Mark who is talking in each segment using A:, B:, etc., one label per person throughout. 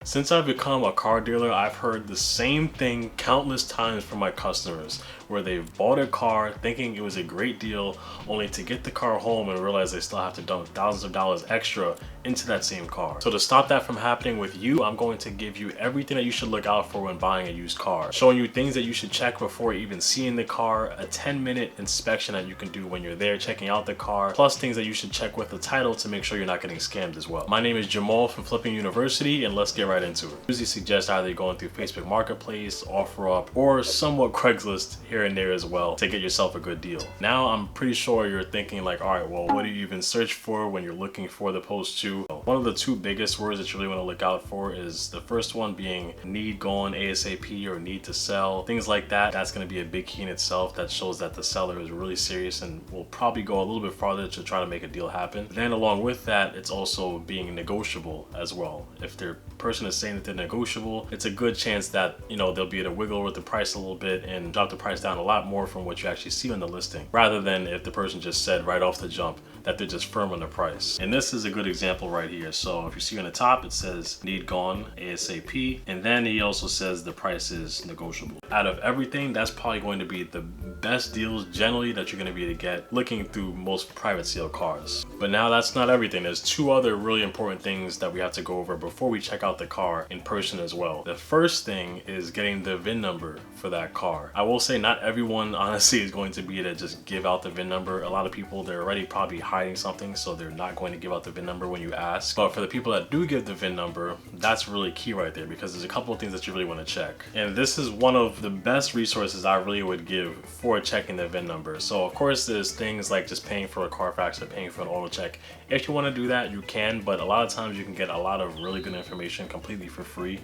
A: Since I've become a car dealer, I've heard the same thing countless times from my customers, where they've bought a car thinking it was a great deal, only to get the car home and realize they still have to dump thousands of dollars extra into that same car. So to stop that from happening with you, I'm going to give you everything that you should look out for when buying a used car, showing you things that you should check before even seeing the car, a 10-minute inspection that you can do when you're there checking out the car, plus things that you should check with the title to make sure you're not getting scammed as well. My name is Jamal from Flipping University, and let's get right into it. I usually suggest either going through Facebook Marketplace, OfferUp, or somewhat Craigslist here and there as well to get yourself a good deal. Now I'm pretty sure you're thinking like, all right, well, what do you even search for when you're looking for the post to? One of the two biggest words that you really want to look out for is the first one being need gone ASAP or need to sell, things like that. That's going to be a big key in itself that shows that the seller is really serious and will probably go a little bit farther to try to make a deal happen. Then along with that, it's also being negotiable as well. If their person is saying that they're negotiable, it's a good chance that, you know, they'll be able to wiggle with the price a little bit and drop the price down a lot more from what you actually see on the listing, rather than if the person just said right off the jump that they're just firm on the price. And this is a good example right here. So if you see on the top, it says need gone ASAP, and then he also says the price is negotiable. Out of everything, that's probably going to be the best deals generally that you're going to be able to get looking through most private sale cars. But now that's not everything. There's two other really important things that we have to go over before we check out the car in person as well. The first thing is getting the VIN number for that car. I will say not everyone honestly is going to be able to just give out the VIN number. A lot of people, they're already probably hiding something, so they're not going to give out the VIN number when you ask. But for the people that do give the VIN number, that's really key right there, because there's a couple of things that you really want to check. And this is one of the best resources I really would give for checking the VIN number. So of course there's things like just paying for a Carfax or paying for an auto check. If you want to do that, you can, but a lot of times you can get a lot of really good information completely for free.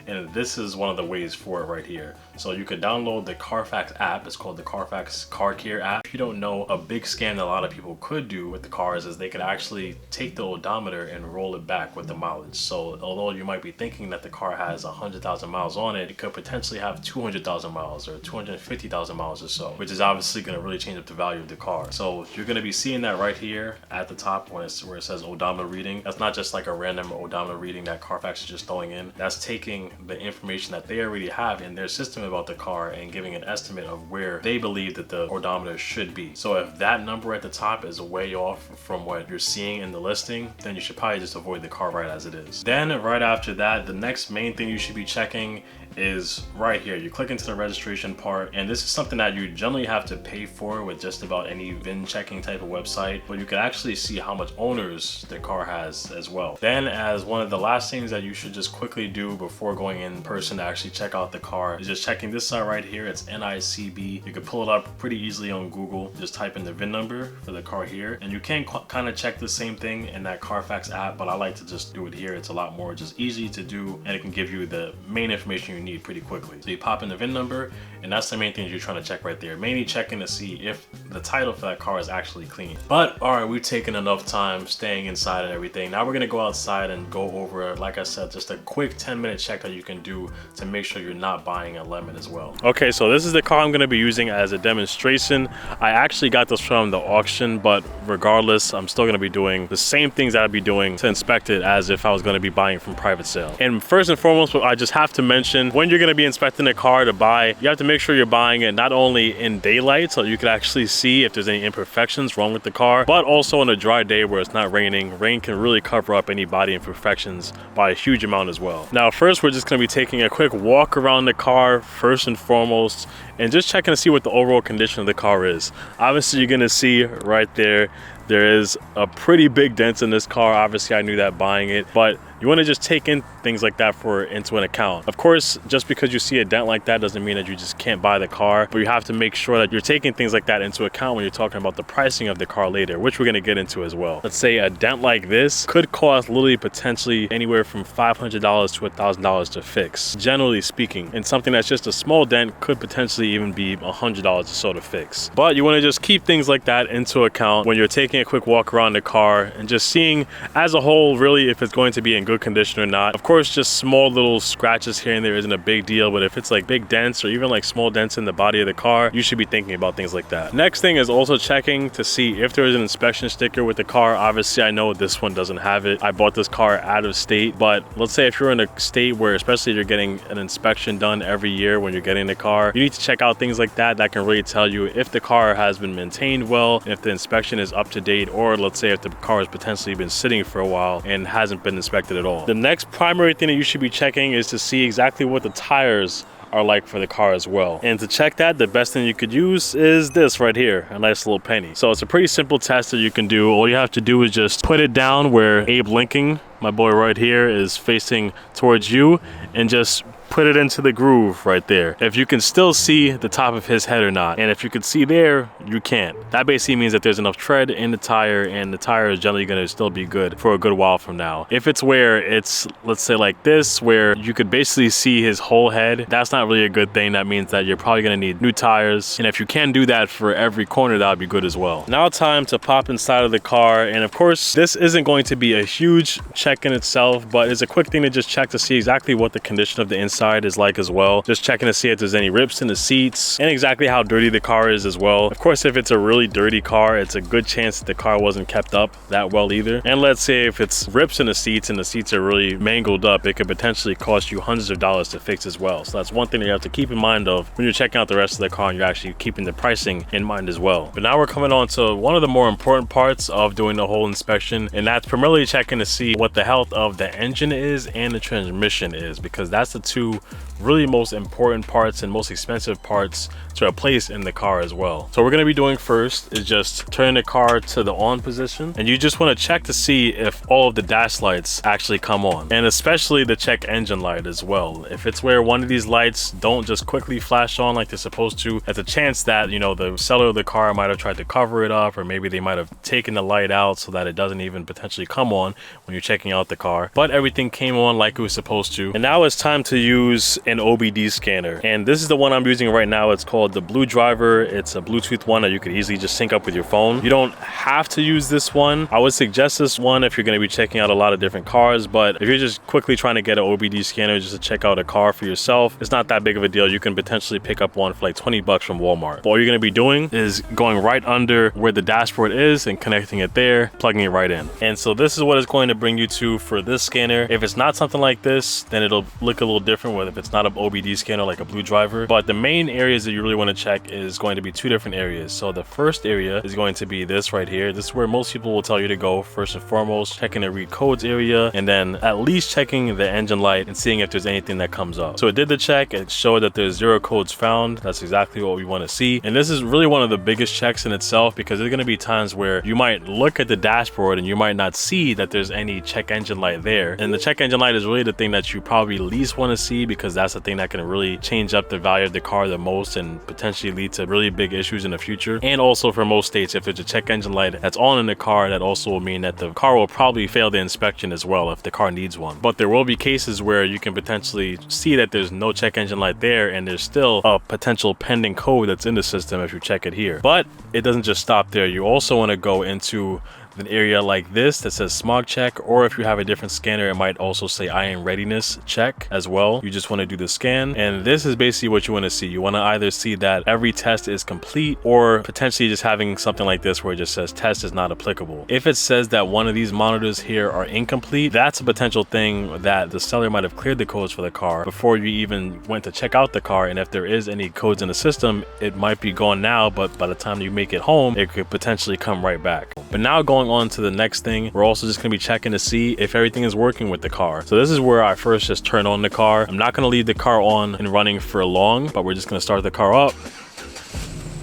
A: And this is one of the ways for it right here. So you could download the Carfax app. It's called the Carfax Car Care app. If you don't know, a big scam that a lot of people could do with the cars is they could actually take the odometer and roll it back with the mileage. So although you might be thinking that the car has 100,000 miles on it, it could potentially have 200,000 miles or 250,000 miles or so, which is obviously going to really change up the value of the car. So you're going to be seeing that right here at the top where it says odometer reading. That's not just like a random odometer reading that Carfax is just throwing in. That's taking the information that they already have in their system about the car and giving an estimate of where they believe that the odometer should be. So if that number at the top is way off from what you're seeing in the listing, then you should probably just avoid the car right as it is. Then right after that, the next main thing you should be checking is right here. You click into the registration part, and this is something that you generally have to pay for with just about any VIN checking type of website, but you can actually see how much owners the car has as well. Then as one of the last things that you should just quickly do before going in person to actually check out the car is just checking this site right here. It's NICB. You can pull it up pretty easily on Google. Just type in the VIN number for the car here, and you can kind of check the same thing in that Carfax app, but I like to just do it here. It's a lot more just easy to do, and it can give you the main information you need pretty quickly. So you pop in the VIN number, and that's the main thing you're trying to check right there. Mainly checking to see if the title for that car is actually clean. But all right, we've taken enough time staying inside and everything. Now we're gonna go outside and go over, like I said, just a quick 10-minute check that you can do to make sure you're not buying a lemon as well. Okay, so this is the car I'm gonna be using as a demonstration. I actually got this from the auction, but regardless, I'm still gonna be doing the same things that I'd be doing to inspect it as if I was gonna be buying it from private sale. And first and foremost, I just have to mention, when you're gonna be inspecting a car to buy, you have to make sure you're buying it not only in daylight so you can actually see if there's any imperfections wrong with the car, but also on a dry day where it's not raining. Rain can really cover up any body imperfections by a huge amount as well. Now first, we're just gonna be taking a quick walk around the car first and foremost, and just checking to see what the overall condition of the car is. Obviously you're gonna see right there is a pretty big dent in this car. Obviously I knew that buying it, but you want to just take in things like that into an account. Of course, just because you see a dent like that doesn't mean that you just can't buy the car, but you have to make sure that you're taking things like that into account when you're talking about the pricing of the car later, which we're going to get into as well. Let's say a dent like this could cost literally potentially anywhere from $500 to $1,000 to fix, generally speaking. And something that's just a small dent could potentially even be $100 or so to fix. But you want to just keep things like that into account when you're taking taking a quick walk around the car and just seeing as a whole really if it's going to be in good condition or not. Of course, just small little scratches here and there isn't a big deal, but if it's like big dents or even like small dents in the body of the car, you should be thinking about things like that. Next thing is also checking to see if there is an inspection sticker with the car. Obviously, I know this one doesn't have it. I bought this car out of state, but let's say if you're in a state where, especially if you're getting an inspection done every year when you're getting the car, you need to check out things like that. That can really tell you if the car has been maintained well, if the inspection is up to date, or let's say if the car has potentially been sitting for a while and hasn't been inspected at all. The next primary thing that you should be checking is to see exactly what the tires are like for the car as well. And to check that, the best thing you could use is this right here, a nice little penny. So it's a pretty simple test that you can do. All you have to do is just put it down where Abe Lincoln, my boy right here, is facing towards you, and just put it into the groove right there. If you can still see the top of his head or not, and if you can see there, you can't. That basically means that there's enough tread in the tire, and the tire is generally going to still be good for a good while from now. If it's where it's, let's say like this, where you could basically see his whole head, that's not really a good thing. That means that you're probably going to need new tires, and if you can do that for every corner, that would be good as well. Now time to pop inside of the car, and of course this isn't going to be a huge check in itself, but it's a quick thing to just check to see exactly what the condition of the inside is like as well. Just checking to see if there's any rips in the seats and exactly how dirty the car is as well. Of course, if it's a really dirty car, it's a good chance that the car wasn't kept up that well either. And let's say if it's rips in the seats and the seats are really mangled up, it could potentially cost you hundreds of dollars to fix as well. So that's one thing that you have to keep in mind of when you're checking out the rest of the car, and you're actually keeping the pricing in mind as well. But now we're coming on to one of the more important parts of doing the whole inspection, and that's primarily checking to see what the health of the engine is and the transmission is, because that's the two really most important parts and most expensive parts to replace in the car as well. So what we're going to be doing first is just turning the car to the on position, and you just want to check to see if all of the dash lights actually come on, and especially the check engine light as well. If it's where one of these lights don't just quickly flash on like they're supposed to, there's a chance that, you know, the seller of the car might have tried to cover it up, or maybe they might have taken the light out so that it doesn't even potentially come on when you're checking out the car. But everything came on like it was supposed to. And now it's time to use an OBD scanner, and this is the one I'm using right now. It's called the Blue Driver. It's a Bluetooth one that you could easily just sync up with your phone. You don't have to use this one. I would suggest this one if you're going to be checking out a lot of different cars, but if you're just quickly trying to get an OBD scanner just to check out a car for yourself, it's not that big of a deal. You can potentially pick up one for like 20 bucks from Walmart. But all you're going to be doing is going right under where the dashboard is and connecting it there, plugging it right in. And so this is what it's going to bring you to for this scanner. If it's not something like this, then it'll look a little different with if it's not an OBD scanner like a Blue Driver. But the main areas that you really want to check is going to be two different areas. So the first area is going to be this right here. This is where most people will tell you to go first and foremost, checking the read codes area, and then at least checking the engine light and seeing if there's anything that comes up. So it did the check. It showed that there's 0 codes found. That's exactly what we want to see. And this is really one of the biggest checks in itself, because there's going to be times where you might look at the dashboard and you might not see that there's any check engine light there. And the check engine light is really the thing that you probably least want to see, because that's the thing that can really change up the value of the car the most and potentially lead to really big issues in the future. And also for most states, if there's a check engine light that's on in the car, that also will mean that the car will probably fail the inspection as well if the car needs one. But there will be cases where you can potentially see that there's no check engine light there and there's still a potential pending code that's in the system if you check it here. But it doesn't just stop there. You also want to go into an area like this that says smog check, or if you have a different scanner, it might also say iron readiness check as well. You just want to do the scan, and this is basically what you want to see. You want to either see that every test is complete, or potentially just having something like this where it just says test is not applicable. If it says that one of these monitors here are incomplete, that's a potential thing that the seller might have cleared the codes for the car before you even went to check out the car, and if there is any codes in the system, it might be gone now, but by the time you make it home, it could potentially come right back. But now going on to the next thing, we're also just going to be checking to see if everything is working with the car. So this is where I first just turn on the car. I'm not going to leave the car on and running for long, but we're just going to start the car up.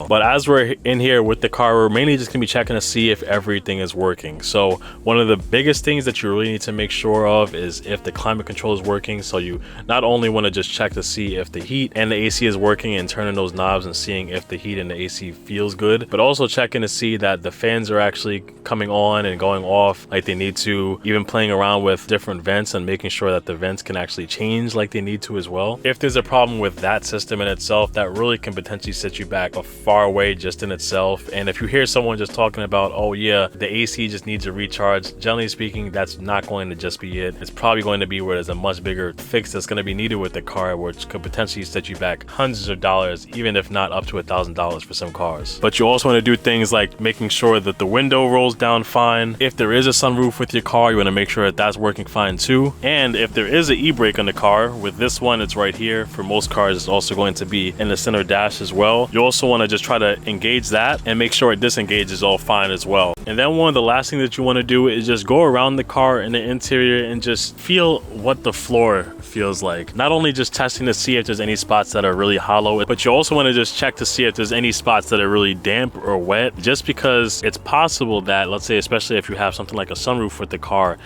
A: But as we're in here with the car, we're mainly just gonna be checking to see if everything is working. So one of the biggest things that you really need to make sure of is if the climate control is working. So you not only want to just check to see if the heat and the AC is working and turning those knobs and seeing if the heat and the AC feels good, but also checking to see that the fans are actually coming on and going off like they need to, even playing around with different vents and making sure that the vents can actually change like they need to as well. If there's a problem with that system in itself, that really can potentially set you back a far car away just in itself. And if you hear someone just talking about, oh yeah, the AC just needs a recharge, generally speaking, that's not going to just be it. It's probably going to be where there's a much bigger fix that's going to be needed with the car, which could potentially set you back hundreds of dollars, even if not up to $1,000 for some cars. But you also want to do things like making sure that the window rolls down fine. If there is a sunroof with your car, you want to make sure that that's working fine too. And if there is an e-brake on the car, with this one, it's right here. For most cars, it's also going to be in the center dash as well. You also want to just try to engage that and make sure it disengages all fine as well. And then one of the last things that you want to do is just go around the car in the interior and just feel what the floor feels like. Not only just testing to see if there's any spots that are really hollow, but you also want to just check to see if there's any spots that are really damp or wet, just because it's possible that, let's say, especially if you have something like a sunroof with the car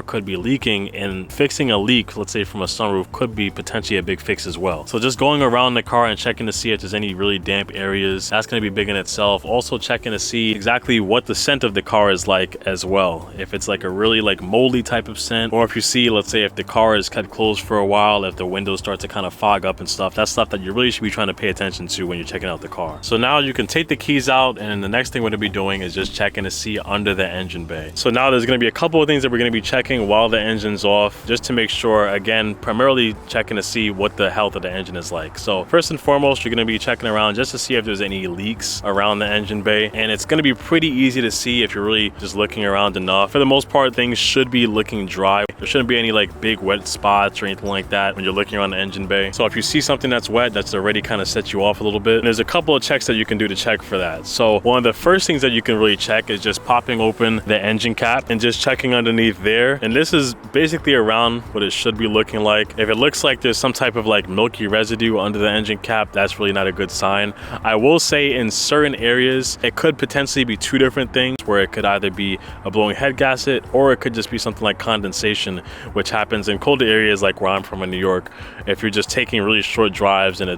A: could be leaking, and fixing a leak, let's say from a sunroof, could be potentially a big fix as well. So just going around the car and checking to see if there's any really damp areas, that's going to be big in itself. Also checking to see exactly what the scent of the car is like as well. If it's like a really like moldy type of scent, or if you see, let's say, if the car is kept closed for a while, if the windows start to kind of fog up and stuff, that's stuff that you really should be trying to pay attention to when you're checking out the car. So now you can take the keys out, and the next thing we're going to be doing is just checking to see under the engine bay. So now there's going to be a couple of things that we're going to be checking while the engine's off, just to make sure, again, primarily checking to see what the health of the engine is like. So first and foremost, you're going to be checking around just to see if there's any leaks around the engine bay, and it's going to be pretty easy to see if you're really just looking around enough. For the most part, things should be looking dry. There shouldn't be any like big wet spots or anything like that when you're looking around the engine bay. So if you see something that's wet, that's already kind of sets you off a little bit. And there's a couple of checks that you can do to check for that. So one of the first things that you can really check is just popping open the engine cap and just checking underneath there. And this is basically around what it should be looking like. If it looks like there's some type of like milky residue under the engine cap, that's really not a good sign. I will say in certain areas, it could potentially be two different things, where it could either be a blowing head gasket, or it could just be something like condensation, which happens in colder areas like where I'm from in New York. If you're just taking really short drives and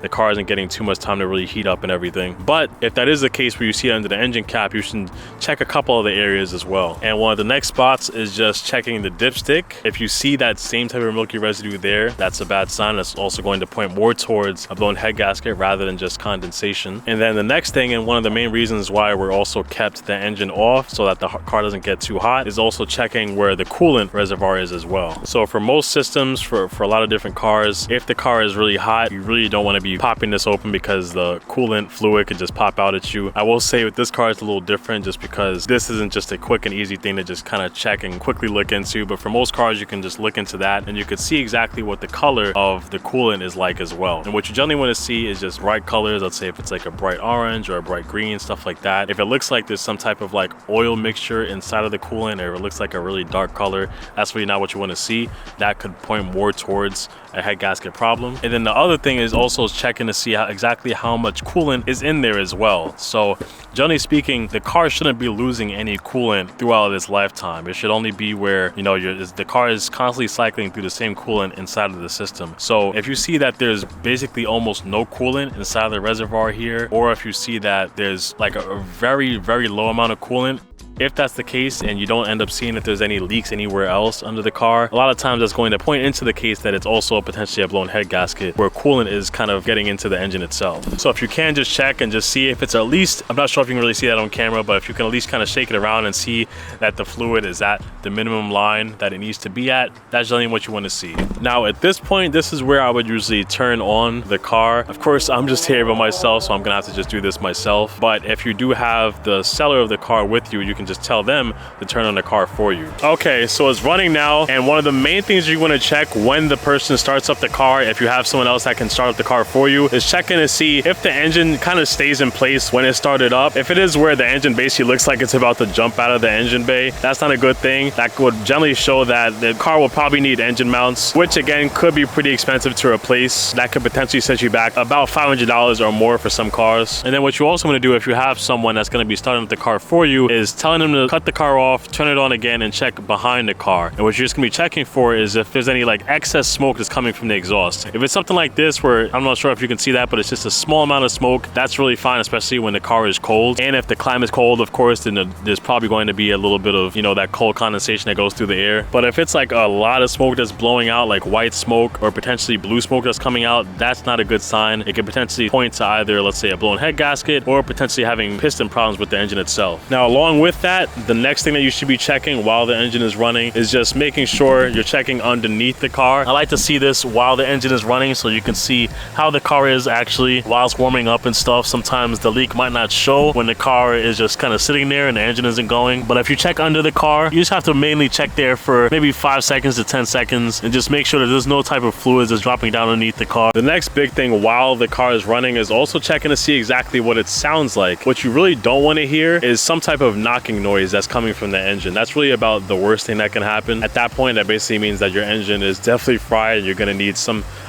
A: the car isn't getting too much time to really heat up and everything. But if that is the case where you see it under the engine cap, you should check a couple other areas as well. And one of the next spots is just checking the dipstick. If you see that same type of milky residue there, that's a bad sign. That's also going to point more towards a blown head gasket rather than just condensation. And then the next thing, and one of the main reasons why we're also kept the engine off so that the car doesn't get too hot, is also checking where the coolant reservoir is as well. So for most systems, for a lot of different cars, if the car is really hot, you really don't want to be popping this open because the coolant fluid could just pop out at you. I will say with this car, it's a little different just because this isn't just a quick and easy thing to just kind of check and quickly look into. But for most cars, you can just look into that and you could see exactly what the color of the coolant is like as well. And what you generally want to see is just bright colors. Let's say if it's like a bright orange or a bright green, stuff like that. If it looks like there's some type of like oil mixture inside of the coolant, or it looks like a really dark color, that's really not what you want to see. That could point more towards a head gasket problem. And then the other thing is also checking to see exactly how much coolant is in there as well. So generally speaking, the car shouldn't be losing any coolant throughout its lifetime. It should only be where, you know, the car is constantly cycling through the same coolant inside of the system. So if you see that there's basically almost no coolant inside of the reservoir here, or if you see that there's like a very, very low amount of coolant, if that's the case and you don't end up seeing if there's any leaks anywhere else under the car, a lot of times that's going to point into the case that it's also potentially a blown head gasket where coolant is kind of getting into the engine itself. So if you can just check and just see if it's at least, I'm not sure if you can really see that on camera, but if you can at least kind of shake it around and see that the fluid is at the minimum line that it needs to be at, that's generally what you want to see. Now at this point, this is where I would usually turn on the car. Of course, I'm just here by myself, so I'm gonna have to just do this myself. But if you do have the seller of the car with you, you can just tell them to turn on the car for you. Okay, so it's running now, and one of the main things you want to check when the person starts up the car, if you have someone else that can start up the car for you, is checking to see if the engine kind of stays in place when it started up. If it is where the engine basically looks like it's about to jump out of the engine bay, that's not a good thing. That would generally show that the car will probably need engine mounts, which again could be pretty expensive to replace. That could potentially set you back about $500 or more for some cars. And then what you also want to do if you have someone that's going to be starting up the car for you is tell telling them to cut the car off, turn it on again, and check behind the car. And what you're just gonna be checking for is if there's any like excess smoke that's coming from the exhaust. If it's something like this where, I'm not sure if you can see that, but it's just a small amount of smoke, that's really fine, especially when the car is cold. And if the climate is cold, of course, then there's probably going to be a little bit of, you know, that cold condensation that goes through the air. But if it's like a lot of smoke that's blowing out, like white smoke or potentially blue smoke that's coming out, that's not a good sign. It could potentially point to either, let's say, a blown head gasket or potentially having piston problems with the engine itself. Now, along with that, the next thing that you should be checking while the engine is running is just making sure you're checking underneath the car. I like to see this while the engine is running so you can see how the car is actually while it's warming up and stuff. Sometimes the leak might not show when the car is just kind of sitting there and the engine isn't going. But if you check under the car, you just have to mainly check there for maybe 5 seconds to 10 seconds and just make sure that there's no type of fluids that's dropping down underneath the car. The next big thing while the car is running is also checking to see exactly what it sounds like. What you really don't want to hear is some type of knocking noise that's coming from the engine. That's really about the worst thing that can happen. At that point, that basically means that your engine is definitely fried and you're going to need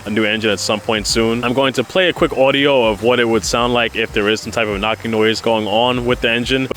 A: a new engine at some point soon. I'm going to play a quick audio of what it would sound like if there is some type of knocking noise going on with the engine.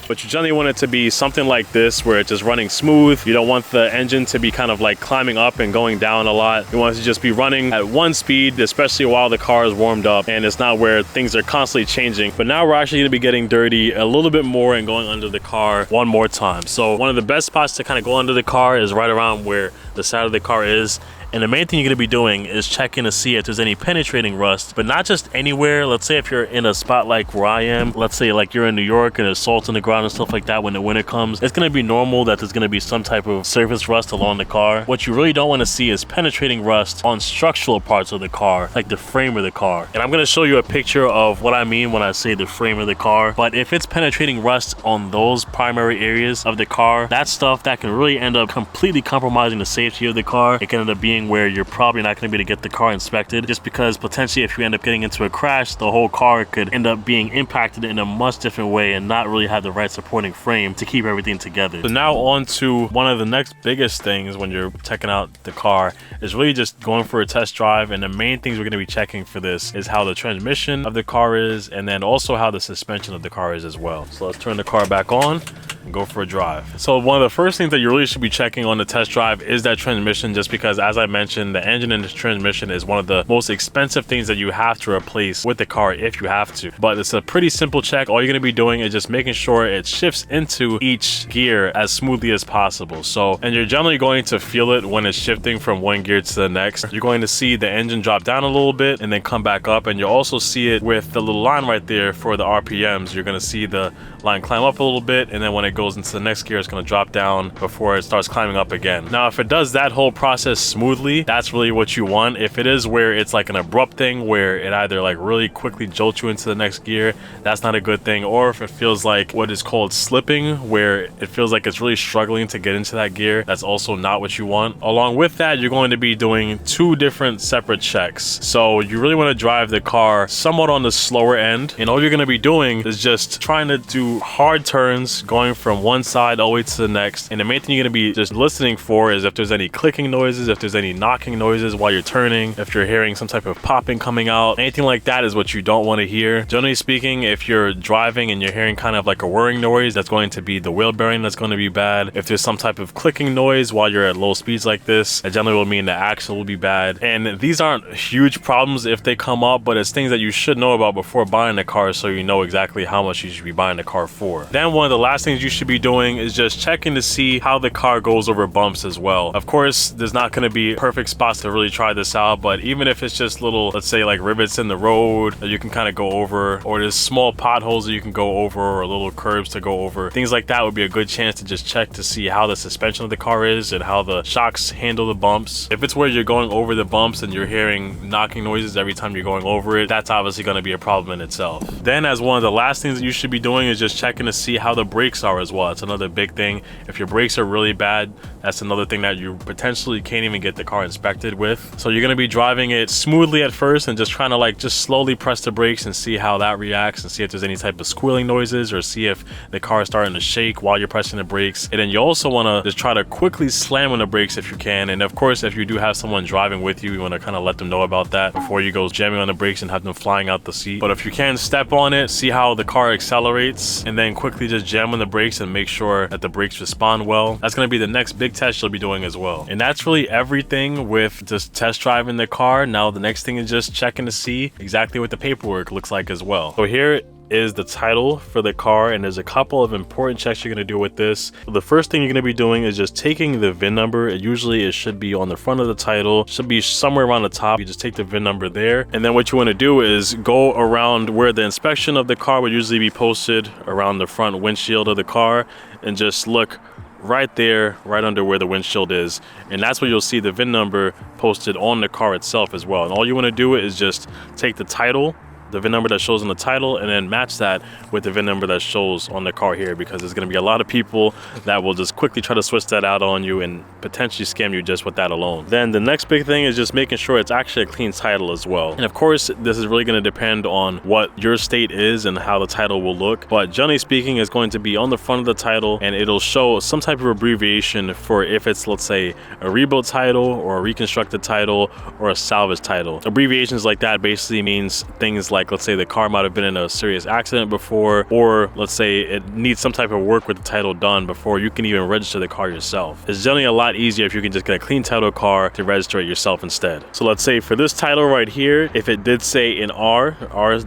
A: But you generally want it to be something like this where it's just running smooth. You don't want the engine to be kind of like climbing up and going down a lot. You want it to just be running at one speed, especially while the car is warmed up, and it's not where things are constantly changing. But now we're actually going to be getting dirty a little bit more and going under the car one more time. So one of the best spots to kind of go under the car is right around where the side of the car is. And the main thing you're gonna be doing is checking to see if there's any penetrating rust, but not just anywhere. Let's say if you're in a spot like where I am, let's say like you're in New York and there's salt in the ground and stuff like that when the winter comes, it's gonna be normal that there's gonna be some type of surface rust along the car. What you really don't wanna see is penetrating rust on structural parts of the car, like the frame of the car. And I'm gonna show you a picture of what I mean when I say the frame of the car. But if it's penetrating rust on those primary areas of the car, that's stuff that can really end up completely compromising the safety of the car. It can end up being where you're probably not going to be able to get the car inspected, just because potentially if you end up getting into a crash, the whole car could end up being impacted in a much different way and not really have the right supporting frame to keep everything together. So now on to one of the next biggest things when you're checking out the car is really just going for a test drive. And the main things we're going to be checking for this is how the transmission of the car is, and then also how the suspension of the car is as well. So let's turn the car back on and go for a drive. So one of the first things that you really should be checking on the test drive is that transmission, just because, as I mentioned, the engine and the transmission is one of the most expensive things that you have to replace with the car if you have to. But it's a pretty simple check. All you're going to be doing is just making sure it shifts into each gear as smoothly as possible. So, and you're generally going to feel it when it's shifting from one gear to the next. You're going to see the engine drop down a little bit and then come back up, and you'll also see it with the little line right there for the RPMs. You're going to see the line climb up a little bit, and then when it goes into the next gear, it's going to drop down before it starts climbing up again. Now, if it does that whole process smoothly, that's really what you want. If it is where it's like an abrupt thing where it either like really quickly jolts you into the next gear, that's not a good thing. Or if it feels like what is called slipping, where it feels like it's really struggling to get into that gear, that's also not what you want. Along with that, you're going to be doing two different separate checks. So you really want to drive the car somewhat on the slower end, and all you're going to be doing is just trying to do hard turns going from one side all the way to the next. And the main thing you're going to be just listening for is if there's any clicking noises, if there's any knocking noises while you're turning, if you're hearing some type of popping coming out, anything like that is what you don't want to hear. Generally speaking, if you're driving and you're hearing kind of like a whirring noise, that's going to be the wheel bearing that's going to be bad. If there's some type of clicking noise while you're at low speeds like this, it generally will mean the axle will be bad. And these aren't huge problems if they come up, but it's things that you should know about before buying the car so you know exactly how much you should be buying the car for. Then one of the last things you should be doing is just checking to see how the car goes over bumps as well. Of course, there's not going to be perfect spots to really try this out, but even if it's just little, let's say like rivets in the road that you can kind of go over, or there's small potholes that you can go over, or little curbs to go over, things like that would be a good chance to just check to see how the suspension of the car is and how the shocks handle the bumps. If it's where you're going over the bumps and you're hearing knocking noises every time you're going over it, that's obviously going to be a problem in itself. Then, as one of the last things that you should be doing is just checking to see how the brakes are as well. It's another big thing. If your brakes are really bad, that's another thing that you potentially can't even get the car inspected with. So you're gonna be driving it smoothly at first and just trying to like just slowly press the brakes and see how that reacts and see if there's any type of squealing noises or see if the car is starting to shake while you're pressing the brakes. And then you also wanna just try to quickly slam on the brakes if you can. And of course, if you do have someone driving with you wanna kind of let them know about that before you go jamming on the brakes and have them flying out the seat. But if you can, step on it, see how the car accelerates, and then quickly just jam on the brakes and make sure that the brakes respond well. That's gonna be the next big test you'll be doing as well. And that's really everything with just test driving the car. Now the next thing is just checking to see exactly what the paperwork looks like as well. So here is the title for the car, and there's a couple of important checks you're going to do with this. The first thing you're going to be doing is just taking the VIN number. Usually it should be on the front of the title, should be somewhere around the top. You just take the VIN number there, and then what you want to do is go around where the inspection of the car would usually be posted, around the front windshield of the car, and just look right there, right under where the windshield is, and that's where you'll see the VIN number posted on the car itself as well. And all you want to do is just take the title, the VIN number that shows on the title, and then match that with the VIN number that shows on the car here, because there's going to be a lot of people that will just quickly try to switch that out on you and potentially scam you just with that alone. Then the next big thing is just making sure it's actually a clean title as well. And of course, this is really going to depend on what your state is and how the title will look, but generally speaking, it's going to be on the front of the title, and it'll show some type of abbreviation for if it's, let's say, a rebuilt title or a reconstructed title or a salvage title. Abbreviations like that basically means things like, let's say the car might have been in a serious accident before, or let's say it needs some type of work with the title done before you can even register the car yourself. It's generally a lot easier if you can just get a clean title car to register it yourself instead. So let's say for this title right here, if it did say an R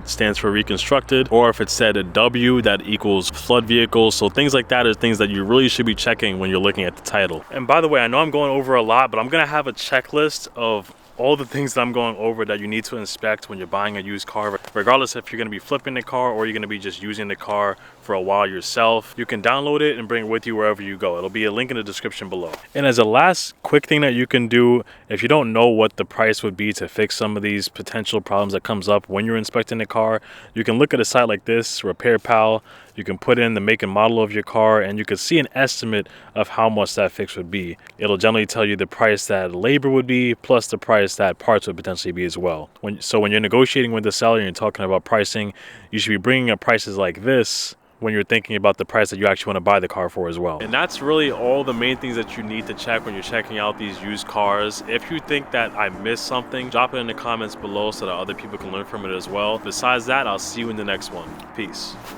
A: stands for reconstructed, or if it said a W, that equals flood vehicle. So things like that are things that you really should be checking when you're looking at the title. And by the way, I know I'm going over a lot, but I'm gonna have a checklist of all the things that I'm going over that you need to inspect when you're buying a used car, regardless if you're going to be flipping the car or you're going to be just using the car for a while yourself. You can download it and bring it with you wherever you go. It'll be a link in the description below. And as a last quick thing that you can do, if you don't know what the price would be to fix some of these potential problems that comes up when you're inspecting the car, you can look at a site like this, Repair Pal. You can put in the make and model of your car, and you can see an estimate of how much that fix would be. It'll generally tell you the price that labor would be, plus the price that parts would potentially be as well. So when you're negotiating with the seller and you're talking about pricing, you should be bringing up prices like this when you're thinking about the price that you actually want to buy the car for as well. And that's really all the main things that you need to check when you're checking out these used cars. If you think that I missed something, drop it in the comments below so that other people can learn from it as well. Besides that, I'll see you in the next one. Peace.